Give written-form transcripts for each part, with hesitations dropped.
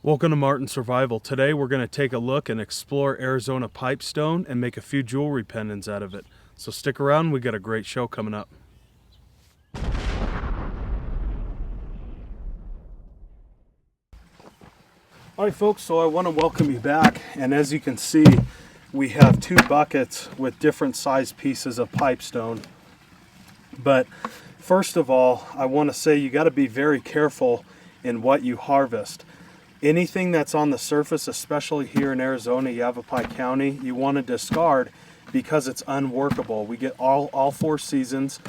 Welcome to Martin Survival. Today we're going to take a look and explore Arizona Pipestone and make a few jewelry pendants out of it. So stick around, we got a great show coming up. Alright folks, so I want to welcome you back, and as you can see we have two buckets with different size pieces of pipestone. But first of all, I want to say you got to be very careful in what you harvest. Anything that's on the surface, especially here in Arizona, Yavapai County, you want to discard because it's unworkable. We get all four seasons.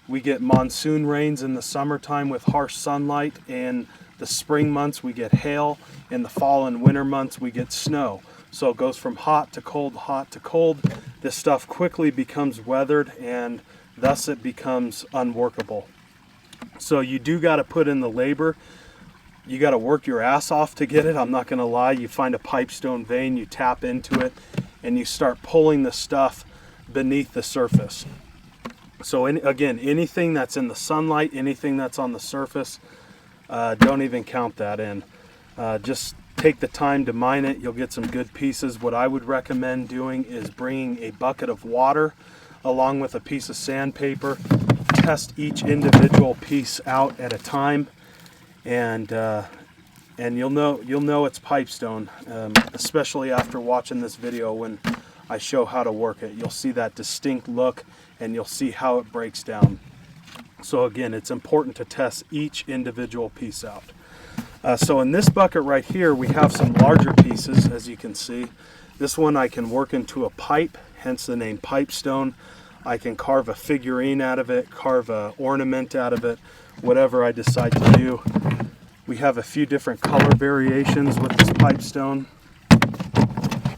We get monsoon rains in the summertime with harsh sunlight. In the spring months we get hail. In the fall and winter months we get snow. So it goes from hot to cold, hot to cold. This stuff quickly becomes weathered and thus it becomes unworkable. So you do got to put in the labor. You got to work your ass off to get it. I'm not going to lie. You find a pipestone vein, you tap into it, and you start pulling the stuff beneath the surface. So again, anything that's in the sunlight, anything that's on the surface, don't even count that in. Just take the time to mine it. You'll get some good pieces. What I would recommend doing is bringing a bucket of water along with a piece of sandpaper. Test each individual piece out at a time. And you'll know it's pipestone, especially after watching this video when I show how to work it. You'll see that distinct look and you'll see how it breaks down. So again, it's important to test each individual piece out. So in this bucket right here we have some larger pieces, as you can see. This one I can work into a pipe, hence the name pipestone. I can carve a figurine out of it, carve an ornament out of it, whatever I decide to do. We have a few different color variations with this pipestone.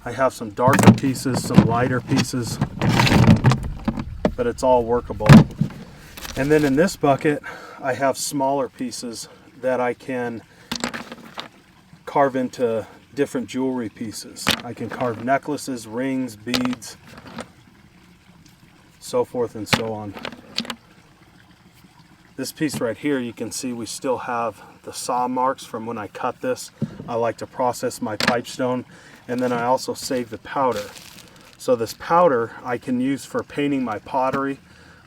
I have some darker pieces, some lighter pieces, but it's all workable. And then in this bucket, I have smaller pieces that I can carve into different jewelry pieces. I can carve necklaces, rings, beads, so forth and so on. This piece right here, you can see we still have the saw marks from when I cut this. I like to process my pipestone, and then I also save the powder. So this powder I can use for painting my pottery.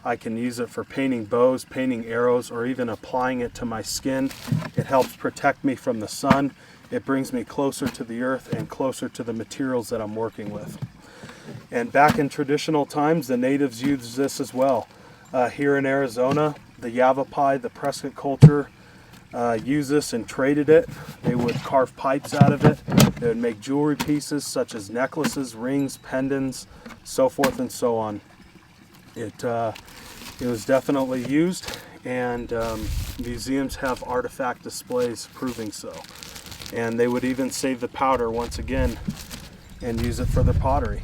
I can use it for painting bows, painting arrows, or even applying it to my skin. It helps protect me from the sun. It brings me closer to the earth and closer to the materials that I'm working with. And back in traditional times, the natives used this as well. Here in Arizona, the Yavapai, the Prescott culture, used this and traded it. They would carve pipes out of it. They would make jewelry pieces such as necklaces, rings, pendants, so forth and so on. It was definitely used, and museums have artifact displays proving so. And they would even save the powder once again and use it for their pottery.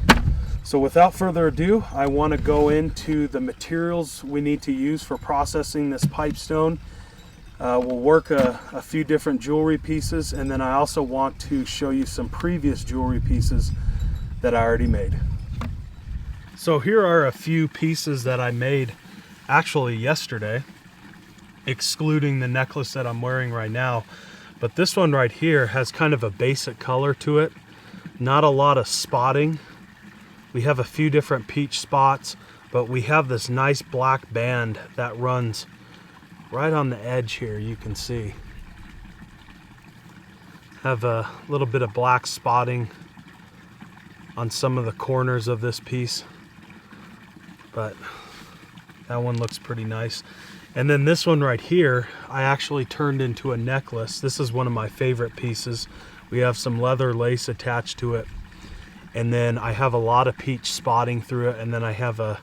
So without further ado, I want to go into the materials we need to use for processing this pipestone. We'll work a few different jewelry pieces, and then I also want to show you some previous jewelry pieces that I already made. So here are a few pieces that I made actually yesterday, excluding the necklace that I'm wearing right now. But this one right here has kind of a basic color to it, not a lot of spotting. We have a few different peach spots, but we have this nice black band that runs right on the edge here, you can see. Have a little bit of black spotting on some of the corners of this piece, but that one looks pretty nice. And then this one right here, I actually turned into a necklace. This is one of my favorite pieces. We have some leather lace attached to it. And then I have a lot of peach spotting through it, and then I have a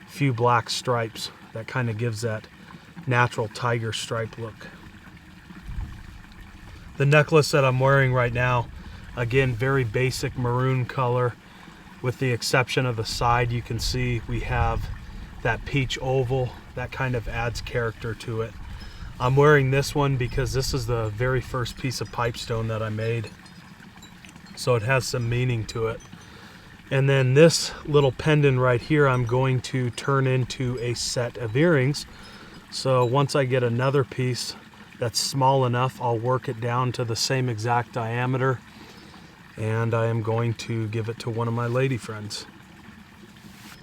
few black stripes that kind of gives that natural tiger stripe look. The necklace that I'm wearing right now, again, very basic maroon color. With the exception of the side, you can see we have that peach oval that kind of adds character to it. I'm wearing this one because this is the very first piece of pipestone that I made, so it has some meaning to it. And then this little pendant right here I'm going to turn into a set of earrings. So once I get another piece that's small enough. I'll work it down to the same exact diameter, and I am going to give it to one of my lady friends.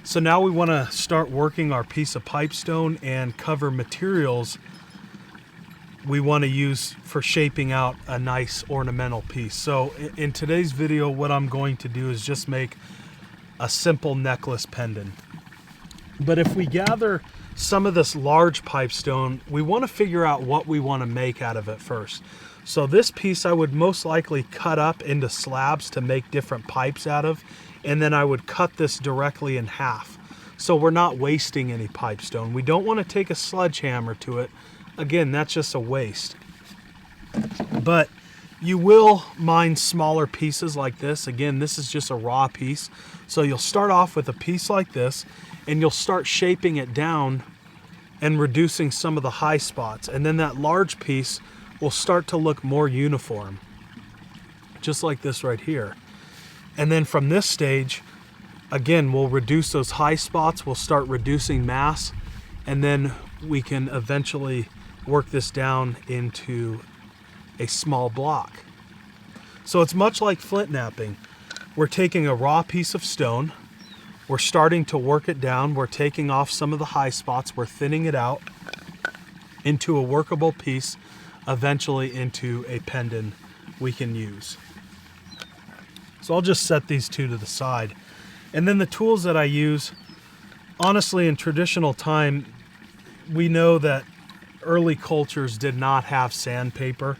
So now we want to start working our piece of pipestone and cover materials we want to use for shaping out a nice ornamental piece. So in today's video, what I'm going to do is just make a simple necklace pendant. But if we gather some of this large pipestone, we want to figure out what we want to make out of it first. So this piece I would most likely cut up into slabs to make different pipes out of, and then I would cut this directly in half. So we're not wasting any pipestone. We don't want to take a sledgehammer to it. Again, that's just a waste. But you will mine smaller pieces like this. Again, this is just a raw piece. So you'll start off with a piece like this, and you'll start shaping it down and reducing some of the high spots. And then that large piece will start to look more uniform, just like this right here. And then from this stage, again, we'll reduce those high spots, we'll start reducing mass, and then we can eventually work this down into a small block. So it's much like flint knapping. We're taking a raw piece of stone, we're starting to work it down, we're taking off some of the high spots, we're thinning it out into a workable piece, eventually into a pendant we can use. So I'll just set these two to the side. And then the tools that I use, honestly, in traditional time, we know that early cultures did not have sandpaper.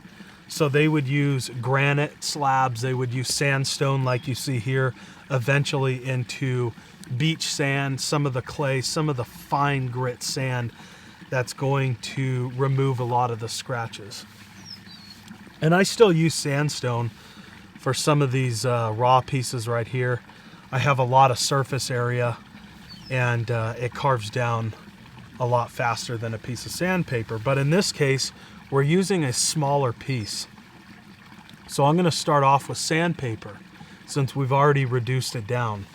So they would use granite slabs, they would use sandstone like you see here, eventually into beach sand, some of the clay, some of the fine grit sand that's going to remove a lot of the scratches. And I still use sandstone for some of these raw pieces right here. I have a lot of surface area, and it carves down a lot faster than a piece of sandpaper. But in this case, we're using a smaller piece. So I'm going to start off with sandpaper since we've already reduced it down.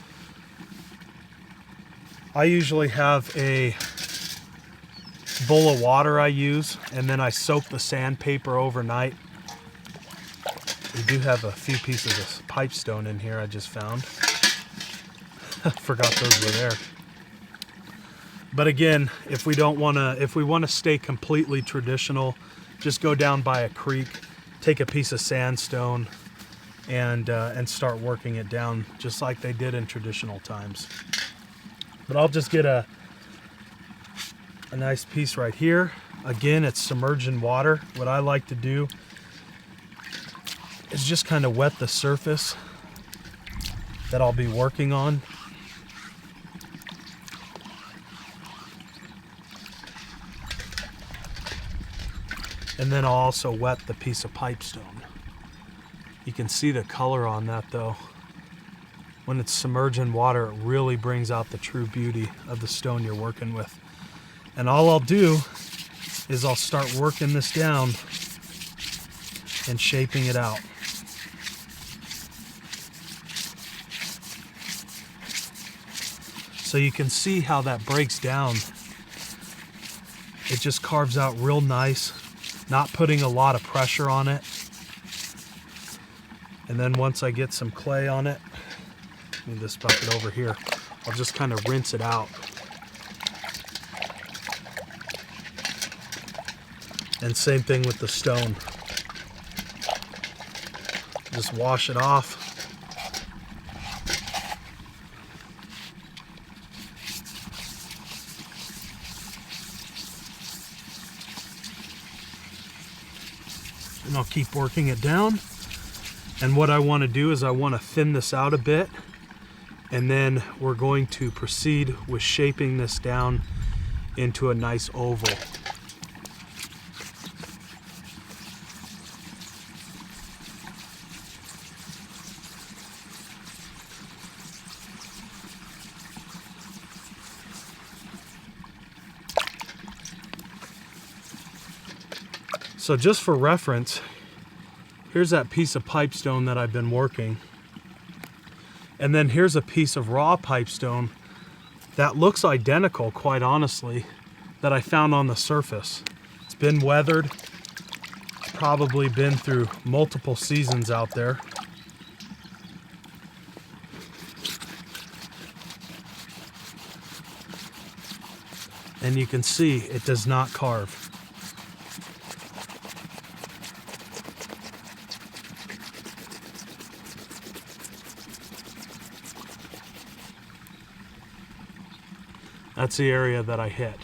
I usually have a bowl of water I use, and then I soak the sandpaper overnight. We do have a few pieces of pipestone in here I just found. Forgot those were there. But again, if we want to stay completely traditional, just go down by a creek, take a piece of sandstone, and start working it down just like they did in traditional times. But I'll just get a nice piece right here. Again, it's submerged in water. What I like to do is just kind of wet the surface that I'll be working on. And then I'll also wet the piece of pipestone. You can see the color on that though. When it's submerged in water, it really brings out the true beauty of the stone you're working with. And all I'll do is I'll start working this down and shaping it out. So you can see how that breaks down. It just carves out real nice, not putting a lot of pressure on it. And then once I get some clay on it, move this bucket over here, I'll just kind of rinse it out. And same thing with the stone. Just wash it off. And I'll keep working it down. And what I want to do is I want to thin this out a bit, and then we're going to proceed with shaping this down into a nice oval. So just for reference, here's that piece of pipestone that I've been working. And then here's a piece of raw pipestone that looks identical, quite honestly, that I found on the surface. It's been weathered, probably been through multiple seasons out there. And you can see it does not carve. That's the area that I hit.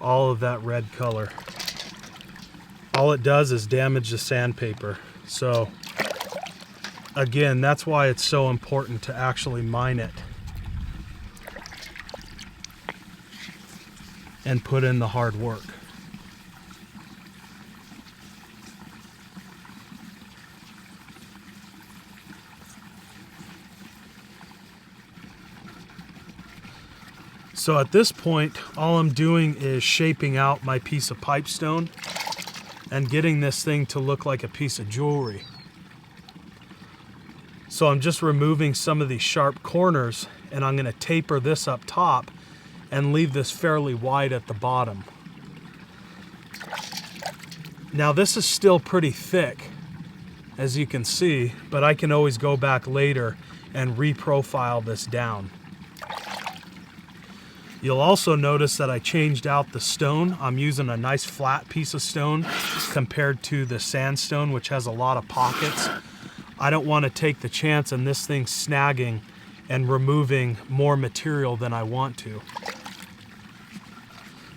All of that red color. All it does is damage the sandpaper. So again, that's why it's so important to actually mine it and put in the hard work. So at this point, all I'm doing is shaping out my piece of pipestone and getting this thing to look like a piece of jewelry. So I'm just removing some of these sharp corners, and I'm going to taper this up top and leave this fairly wide at the bottom. Now this is still pretty thick, as you can see, but I can always go back later and reprofile this down. You'll also notice that I changed out the stone. I'm using a nice flat piece of stone compared to the sandstone, which has a lot of pockets. I don't want to take the chance on this thing snagging and removing more material than I want to.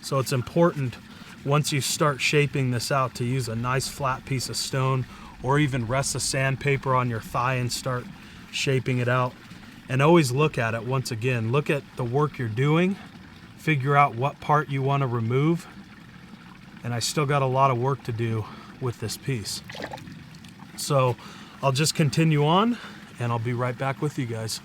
So it's important once you start shaping this out to use a nice flat piece of stone, or even rest the sandpaper on your thigh and start shaping it out. And always look at it once again. Look at the work you're doing. Figure out what part you want to remove. And I still got a lot of work to do with this piece. So I'll just continue on and I'll be right back with you guys.